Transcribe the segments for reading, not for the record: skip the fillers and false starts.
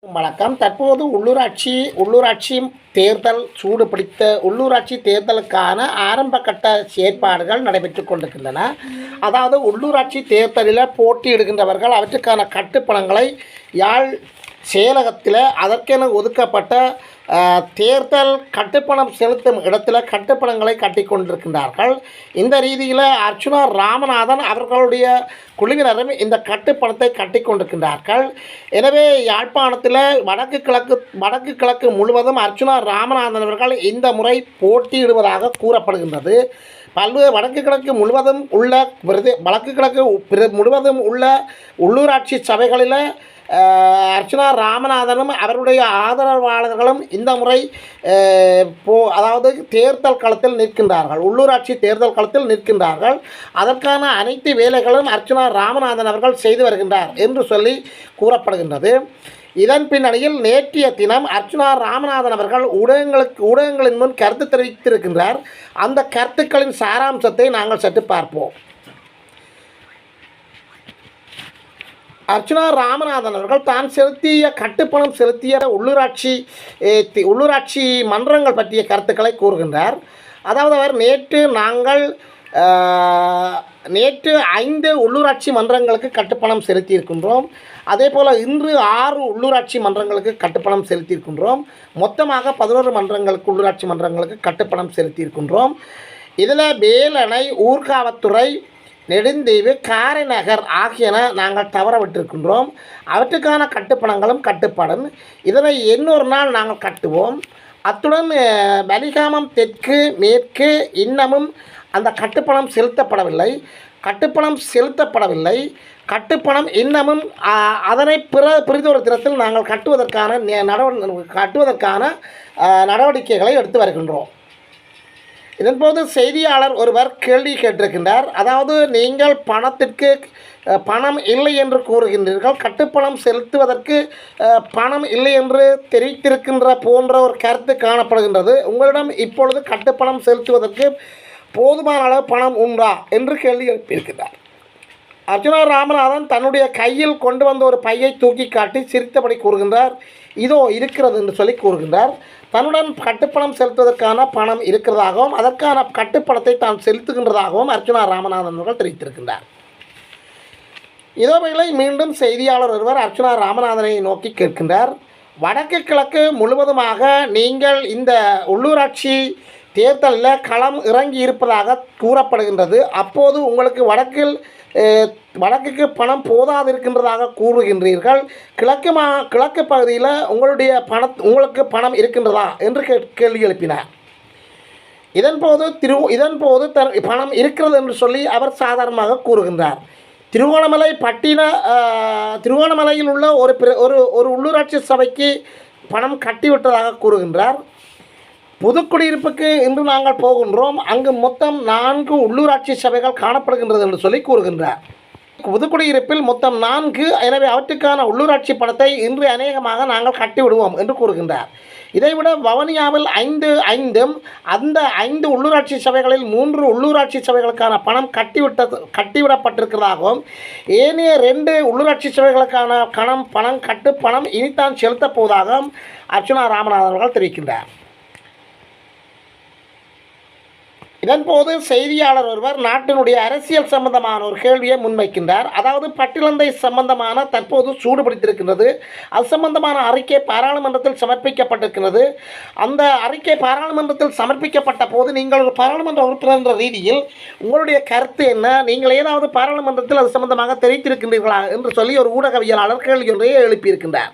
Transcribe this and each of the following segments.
வணக்கம். தற்போது உள்ளூராட்சி தேர்தல் சூடு பிடித்த உள்ளூராட்சி தேர்தலுக்கான ஆரம்ப கட்ட செயற்பாடுகள் நடைபெற்று கொண்டிருக்கின்றன. அதாவது உள்ளூராட்சி தேர்தலில் போட்டியிடுகின்றவர்கள் அவற்றுக்கான கட்டுப்பணங்களை யாழ் செயலகத்தில் அதற்கென ஒதுக்கப்பட்ட தேர்தல் கட்டுப்பணம் செலுத்தும் இடத்துல கட்டுப்பணங்களை கட்டி கொண்டிருக்கின்றார்கள். இந்த ரீதியில் அர்ச்சுனா ராமநாதன் அவர்களுடைய குழுவினரும் இந்த கட்டுப்பணத்தை கட்டி கொண்டிருக்கின்றார்கள். எனவே யாழ்ப்பாணத்தில் வடக்கு கிழக்கு முழுவதும் அர்ச்சுனா ராமநாதன் அவர்கள் இந்த முறை போட்டியிடுவதாக கூறப்படுகின்றது. பல்வேறு வடக்கு கிழக்கு முழுவதும் உள்ள உள்ளூராட்சி சபைகளில் அர்ச்சுனா ராமநாதனும் அவருடைய ஆதரவாளர்களும் இந்த முறை அதாவது தேர்தல் களத்தில் நிற்கின்றார்கள். உள்ளூராட்சி தேர்தல் களத்தில் நிற்கின்றார்கள். அதற்கான அனைத்து வேலைகளும் அர்ச்சுனா ராமநாதன் அவர்கள் செய்து வருகின்றார் என்று சொல்லி கூறப்படுகின்றது. இதன் பின்னணியில் நேற்றைய தினம் அர்ச்சுனா ராமநாதன் அவர்கள் ஊடகங்களின் முன் கருத்து தெரிவித்திருக்கின்றார். அந்த கருத்துக்களின் சாராம்சத்தை நாங்கள் சற்று பார்ப்போம். அர்ச்சுனா ராமநாதன் அவர்கள் தான் கட்டுப்பணம் செலுத்திய உள்ளூராட்சி மன்றங்கள் பற்றிய கருத்துக்களை கூறுகின்றார். அதாவது அவர் நேற்று 5 உள்ளூராட்சி மன்றங்களுக்கு கட்டுப்பணம் செலுத்தியிருக்கின்றோம். அதே போல் இன்று 6 உள்ளூராட்சி மன்றங்களுக்கு கட்டுப்பணம் செலுத்தியிருக்கின்றோம். மொத்தமாக 11 உள்ளூராட்சி மன்றங்களுக்கு கட்டுப்பணம் செலுத்தியிருக்கின்றோம். இதில் வேலணை, ஊர்காவத்துறை, நெடுந்தீவு, காரைநகர் ஆகியன நாங்கள் தவற விட்டிருக்கின்றோம். அவற்றுக்கான கட்டுப்பணங்களும் கட்டுப்படும். இதனை இன்னொரு நாள் நாங்கள் கட்டுவோம். அத்துடன் வலிகாமம் தெற்கு, மேற்கு இன்னமும் அந்த கட்டுப்பணம் செலுத்தப்படவில்லை. கட்டுப்பணம் இன்னமும் அதனை பிறிதொரு தினத்தில் நாங்கள் கட்டுவதற்கான நடவடிக்கைகளை எடுத்து வருகின்றோம். இதன்போது செய்தியாளர் ஒருவர் கேள்வி கேட்டிருக்கின்றார். அதாவது நீங்கள் பணம் இல்லை என்று கூறுகின்றீர்கள், கட்டுப்பணம் செலுத்துவதற்கு பணம் இல்லை என்று தெரிவித்திருக்கின்ற போன்ற ஒரு கருத்து காணப்படுகின்றது. உங்களிடம் இப்பொழுது கட்டுப்பணம் செலுத்துவதற்கு போதுமான அளவு பணம் உண்டா என்று கேள்வி எழுப்பியிருக்கிறார். அர்ச்சுனா ராமநாதன் தன்னுடைய கையில் கொண்டு வந்த ஒரு பையை தூக்கி காட்டி சிரித்தபடி கூறுகின்றார், இதோ இருக்கிறது என்று சொல்லி கூறுகின்றார். தன்னுடன் கட்டுப்பணம் செலுத்துவதற்கான பணம் இருக்கிறதாகவும் அதற்கான கட்டுப்பணத்தை தான் செலுத்துகின்றதாகவும் அர்ச்சுனா ராமநாதன் அவர்கள் தெரிவித்திருக்கின்றார். இதோவேளை மீண்டும் செய்தியாளர் ஒருவர் அர்ச்சுனா ராமநாதனை நோக்கி கேட்கின்றார், வடக்கு கிழக்கு முழுவதுமாக நீங்கள் இந்த உள்ளூராட்சி தேர்தலில் களம் இறங்கி இருப்பதாக கூறப்படுகின்றது. அப்போது உங்களுக்கு வடக்குக்கு பணம் போதாது இருக்கின்றதாக கூறுகின்றீர்கள். கிழக்கு பகுதியில் உங்களுக்கு பணம் இருக்கின்றதா என்று கேள்வி எழுப்பினார். இதன்போது பணம் இருக்கிறது என்று சொல்லி அவர் சாதாரணமாக கூறுகின்றார். திருகோணமலையில் உள்ள ஒரு உள்ளூராட்சி சபைக்கு பணம் கட்டிவிட்டதாக கூறுகின்றார். புதுக்குடியிருப்புக்கு இன்று நாங்கள் போகின்றோம். அங்கு மொத்தம் 4 உள்ளூராட்சி சபைகள் காணப்படுகின்றது என்று சொல்லி கூறுகின்றார். புதுக்குடியிருப்பில் மொத்தம் 4, எனவே அவற்றுக்கான உள்ளூராட்சி பணத்தை இன்று அநேகமாக நாங்கள் கட்டிவிடுவோம் என்று கூறுகின்றார். இதைவிட வவுனியாவில் 5 அந்த 5 உள்ளூராட்சி சபைகளில் 3 உள்ளூராட்சி சபைகளுக்கான பணம் கட்டிவிடப்பட்டிருக்கிறதாகவும் ஏனைய 2 உள்ளூராட்சி சபைகளுக்கான கட்டுப்பணம் இனித்தான் செலுத்தப் போவதாகவும் அர்ச்சுனா ராமநாதன் அவர்கள் தெரிவிக்கின்றார். இதன்போது செய்தியாளர் ஒருவர் நாட்டினுடைய அரசியல் சம்பந்தமான ஒரு கேள்வியை முன்வைக்கின்றார். அதாவது பட்டியலந்தை சம்பந்தமான தற்போது சூடுபிடித்திருக்கின்றது. அது சம்பந்தமான அறிக்கை பாராளுமன்றத்தில் சமர்ப்பிக்கப்பட்டிருக்கிறது. அந்த அறிக்கை பாராளுமன்றத்தில் சமர்ப்பிக்கப்பட்ட போது நீங்கள் ஒரு பாராளுமன்ற உறுப்பினர் என்ற ரீதியில் உங்களுடைய கருத்து என்ன, நீங்கள் ஏதாவது பாராளுமன்றத்தில் அது சம்பந்தமாக தெரிவித்திருக்கின்றீர்களா என்று சொல்லி ஒரு ஊடகவியலாளர் கேள்வி ஒன்றையே எழுப்பியிருக்கின்றார்.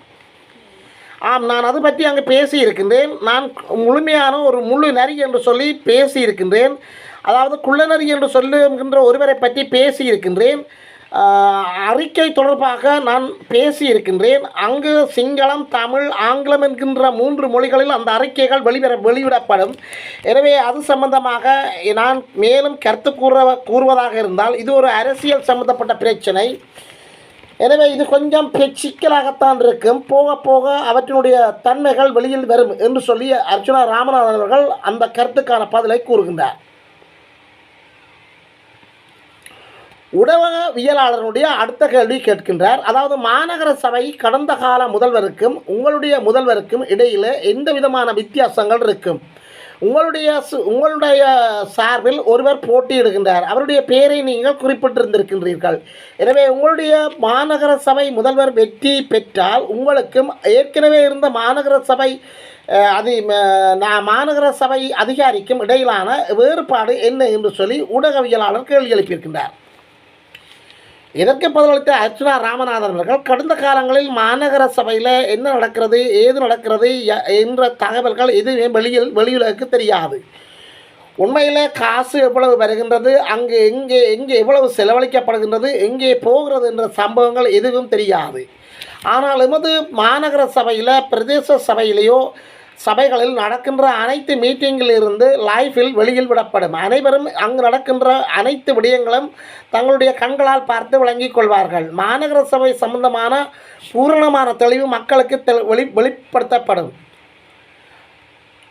ஆம், நான் அது பற்றி அங்கே பேசியிருக்கின்றேன். நான் முழுமையான ஒரு முழு நரி என்று சொல்லி பேசியிருக்கின்றேன். அதாவது குள்ளநரி என்று சொல்லுகின்ற ஒருவரை பற்றி பேசியிருக்கின்றேன். அறிக்கை தொடர்பாக நான் பேசியிருக்கின்றேன். அங்கு சிங்களம், தமிழ், ஆங்கிலம் என்கின்ற 3 மொழிகளில் அந்த அறிக்கைகள் வெளியிடப்படும். எனவே அது சம்பந்தமாக நான் மேலும் கருத்து கூறுவதாக இருந்தால் இது ஒரு அரசியல் சம்பந்தப்பட்ட பிரச்சனை. எனவே இது கொஞ்சம் சிக்கலாகத்தான் இருக்கும். போக போக அவற்றினுடைய தன்மைகள் வெளியில் வரும் என்று சொல்லி அர்ச்சுனா ராமநாதன் அவர்கள் அந்த கருத்துக்கான பதிலை கூறுகின்றார். ஊடகவியலாளருடைய அடுத்த கேள்வி கேட்கின்றார். அதாவது மாநகர சபை கடந்த கால முதல்வருக்கும் உங்களுடைய முதல்வருக்கும் இடையில் எந்த விதமான வித்தியாசங்கள் இருக்கும்? உங்களுடைய சார்பில் ஒருவர் போட்டியிடுகின்றார், அவருடைய பெயரை நீங்கள் குறிப்பிட்டிருந்திருக்கின்றீர்கள். எனவே உங்களுடைய மாநகர சபை முதல்வர் வெற்றி பெற்றால் உங்களுக்கும் ஏற்கனவே இருந்த மாநகர சபை மாநகர சபை அதிகாரிக்கும் இடையிலான வேறுபாடு என்ன என்று சொல்லி ஊடகவியலாளர் கேள்வி எழுப்பியிருக்கின்றார். இதற்கு பதிலளித்த அர்ச்சுனா ராமநாதன் அவர்கள், கடந்த காலங்களில் மாநகர சபையில் என்ன நடக்கிறது, ஏது நடக்கிறது என்ற தகவல்கள் எதுவுமே வெளியுலகுக்கு தெரியாது. உண்மையில் காசு எவ்வளவு வருகின்றது, அங்கே எங்கே எவ்வளவு செலவழிக்கப்படுகின்றது, எங்கே போகிறது என்ற சம்பவங்கள் எதுவும் தெரியாது. ஆனால் எமது மாநகர சபையில் பிரதேச சபையிலேயோ சபைகளில் நடக்கின்ற அனைத்து மீட்டிங்கிலிருந்து லைஃபில் வெளியில் விடப்படும். அனைவரும் அங்கு நடக்கின்ற அனைத்து விடயங்களும் தங்களுடைய கண்களால் பார்த்து விளங்கிக் கொள்வார்கள். மாநகர சபை சம்பந்தமான பூரணமான தெளிவு மக்களுக்கு வெளிப்படுத்தப்படும்.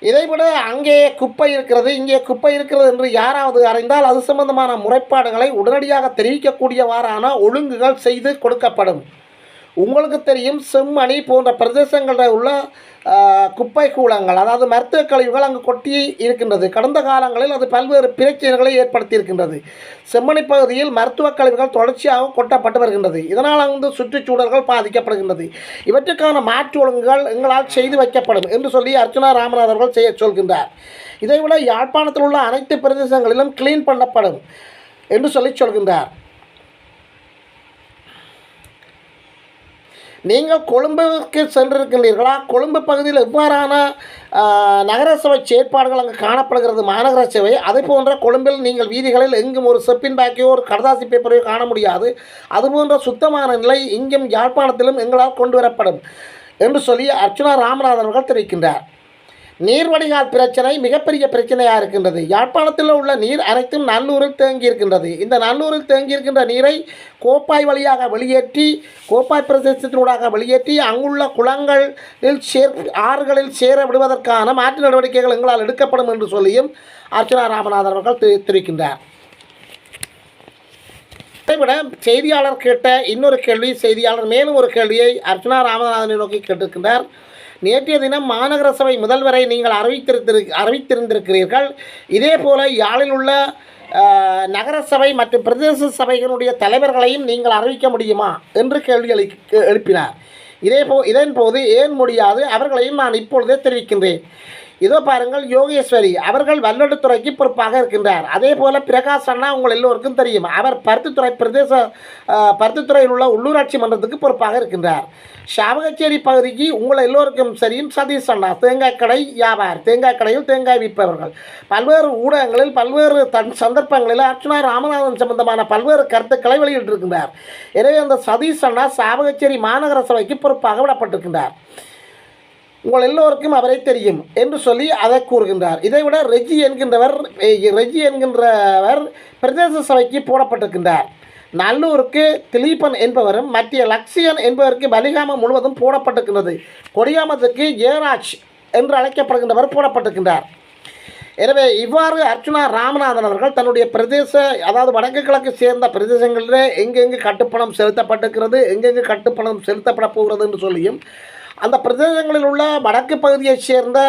இதைவிட அங்கே குப்பை இருக்கிறது, இங்கே குப்பை இருக்கிறது என்று யாராவது அறிந்தால் அது சம்பந்தமான முறைப்பாடுகளை உடனடியாக தெரிவிக்கக்கூடியவாறான ஒழுங்குகள் செய்து கொடுக்கப்படும். உங்களுக்கு தெரியும், செம்மணி போன்ற பிரதேசங்களில் உள்ள குப்பை கூலங்கள், அதாவது மருத்துவ கழிவுகள் அங்கு கொட்டி இருக்கின்றது. கடந்த காலங்களில் அது பல்வேறு பிரச்சனைகளை ஏற்படுத்தியிருக்கின்றது. செம்மணி பகுதியில் மருத்துவ கழிவுகள் தொடர்ச்சியாக கொட்டப்பட்டு வருகின்றது. இதனால் அங்கு சுற்றுச்சூழல்கள் பாதிக்கப்படுகின்றது. இவற்றுக்கான மாற்று ஒழுங்குகள் எங்களால் செய்து வைக்கப்படும் என்று சொல்லி அர்ச்சுனா ராமநாதன் அவர்கள் செய்ய சொல்கின்றார். இதைவிட யாழ்ப்பாணத்தில் உள்ள அனைத்து பிரதேசங்களிலும் கிளீன் பண்ணப்படும் என்று சொல்கின்றார். நீங்கள் கொழும்புக்கு சென்றிருக்கின்றீர்களா? கொழும்பு பகுதியில் எவ்வாறான நகரசபை செயற்பாடுகள் அங்கு காணப்படுகிறது மாநகர சபை? அதே போன்ற கொழும்பில் நீங்கள் வீதிகளில் எங்கும் ஒரு செப்பின் பேக்கையோ ஒரு கடதாசி பேப்பரையோ காண முடியாது. அதுபோன்ற சுத்தமான நிலை இங்கும் யாழ்ப்பாணத்திலும் எங்களால் கொண்டு வரப்படும் என்று சொல்லி அர்ச்சுனா ராமநாதன் அவர்கள் தெரிவிக்கின்றார். நீர் வடிகால் பிரச்சனை மிகப்பெரிய பிரச்சனையாக இருக்கின்றது. யாழ்ப்பாணத்தில் உள்ள நீர் அனைத்தும் நல்லூரில் தேங்கியிருக்கின்றது. இந்த நல்லூரில் தேங்கியிருக்கின்ற நீரை கோப்பாய் வழியாக வெளியேற்றி, கோப்பாய் பிரதேசத்தினூடாக வெளியேற்றி அங்குள்ள குளங்களில் ஆறுகளில் சேர விடுவதற்கான மாற்று நடவடிக்கைகள் எங்களால் எடுக்கப்படும் என்று சொல்லியும் அர்ச்சுனா ராமநாதன் அவர்கள் தெரிவிக்கின்றார். இதைவிட செய்தியாளர் கேட்ட இன்னொரு கேள்வி, செய்தியாளர் மேலும் ஒரு கேள்வியை அர்ச்சுனா ராமநாதனை நோக்கி கேட்டிருக்கின்றார். நேற்றைய தினம் மாநகர சபை முதல்வரை நீங்கள் அறிவித்திருந்திருக்கிறீர்கள். இதே போல யாழில் உள்ள நகரசபை மற்றும் பிரதேச சபைகளுடைய தலைவர்களையும் நீங்கள் அறிவிக்க முடியுமா என்று கேள்வி எழுப்பினார். இதன் போது ஏன் முடியாது, அவர்களையும் நான் இப்பொழுதே தெரிவிக்கின்றேன். இதோ பாருங்கள், யோகேஸ்வரி அவர்கள் வல்லடுத்துறைக்கு பொறுப்பாக இருக்கின்றார். அதே போல் பிரகாஷ் அண்ணா உங்கள் எல்லோருக்கும் தெரியும், அவர் பருத்தித்துறையில் உள்ள உள்ளூராட்சி மன்றத்துக்கு பொறுப்பாக இருக்கின்றார். சாவகச்சேரி பகுதிக்கு உங்கள் எல்லோருக்கும் சரியும் சதீஷ் அண்ணா தேங்காய் கடை வியாபாரி, தேங்காய் கடையில் தேங்காய் விற்பவர்கள். பல்வேறு ஊடகங்களில் பல்வேறு சந்தர்ப்பங்களில் அர்ச்சுனா ராமநாதன் சம்பந்தமான பல்வேறு கருத்துக்களை வெளியிட்டிருக்கின்றார். எனவே அந்த சதீஷ் அண்ணா சாவகச்சேரி மாநகர சபைக்கு பொறுப்பாக விடப்பட்டிருக்கின்றார். உங்கள் எல்லோருக்கும் அவரை தெரியும் என்று சொல்லி அதை கூறுகின்றார். இதைவிட ரெஜி என்கின்றவர் பிரதேச சபைக்கு போடப்பட்டிருக்கின்றார். நல்லூருக்கு திலீபன் என்பவரும் மத்திய லக்ஷியன் என்பவருக்கு பலிகாமம் முழுவதும் போடப்பட்டிருக்கின்றது. கொடியாமத்துக்கு ஜெயராஜ் என்று அழைக்கப்படுகின்றவர் போடப்பட்டிருக்கின்றார். எனவே இவ்வாறு அர்ச்சுனா ராமநாதன் அவர்கள் தன்னுடைய அதாவது வடக்கு கிழக்கு சேர்ந்த பிரதேசங்களில் எங்கெங்கு கட்டுப்பணம் செலுத்தப்பட்டிருக்கிறது, எங்கெங்கு கட்டுப்பணம் செலுத்தப்பட போகிறது என்று சொல்லியும், அந்த பிரதேசங்களில் உள்ள வடக்கு பகுதியைச் சேர்ந்த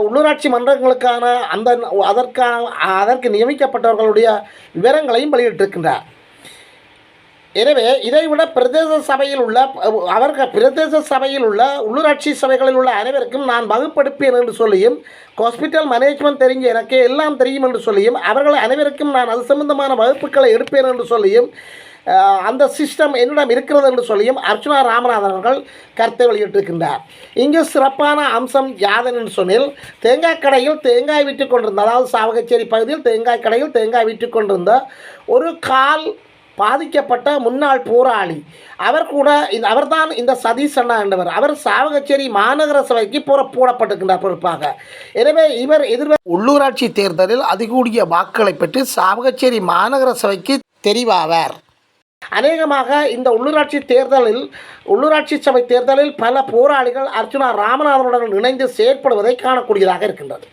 உள்ளூராட்சி மன்றங்களுக்கான அதற்கு நியமிக்கப்பட்டவர்களுடைய விவரங்களையும் வெளியிட்டிருக்கின்றார். எனவே இதைவிட பிரதேச சபையில் உள்ள உள்ளூராட்சி சபைகளில் உள்ள அனைவருக்கும் நான் வகுப்படுப்பேன் என்று சொல்லியும், ஹாஸ்பிட்டல் மேனேஜ்மெண்ட் தெரிஞ்ச எனக்கு எல்லாம் தெரியும் என்று சொல்லியும், அவர்கள் அனைவருக்கும் நான் அது சம்பந்தமான வகுப்புகளை எடுப்பேன் என்று சொல்லியும், அந்த சிஸ்டம் என்னிடம் இருக்கிறது என்று சொல்லியும் அர்ச்சுனா ராமநாதன் அவர்கள் கருத்தை வெளியிட்டிருக்கின்றார். இங்கு சிறப்பான அம்சம் யாதன் என்று சொன்னில், தேங்காய் கடையில் தேங்காய் விற்று கொண்டிருந்த, அதாவது சாவகச்சேரி பகுதியில் தேங்காய் கடையில் தேங்காய் விற்று கொண்டிருந்த ஒரு கால் பாதிக்கப்பட்ட முன்னாள் போராளி அவர்தான் இந்த சதீஷ் அண்ணா என்பவர். அவர் சாவகச்சேரி மாநகர சபைக்கு போடப்பட்டிருக்கின்றார் பொறுப்பாக. எனவே இவர் உள்ளூராட்சி தேர்தலில் அதிகூடிய வாக்குகளை பெற்று சாவகச்சேரி மாநகர சபைக்கு தெரிவாவார். அநேகமாக இந்த உள்ளூராட்சி சபை தேர்தலில் பல போராளிகள் அர்ச்சுனா ராமநாதனுடன் இணைந்து செயற்படுவதை காணக்கூடியதாக இருக்கின்றது.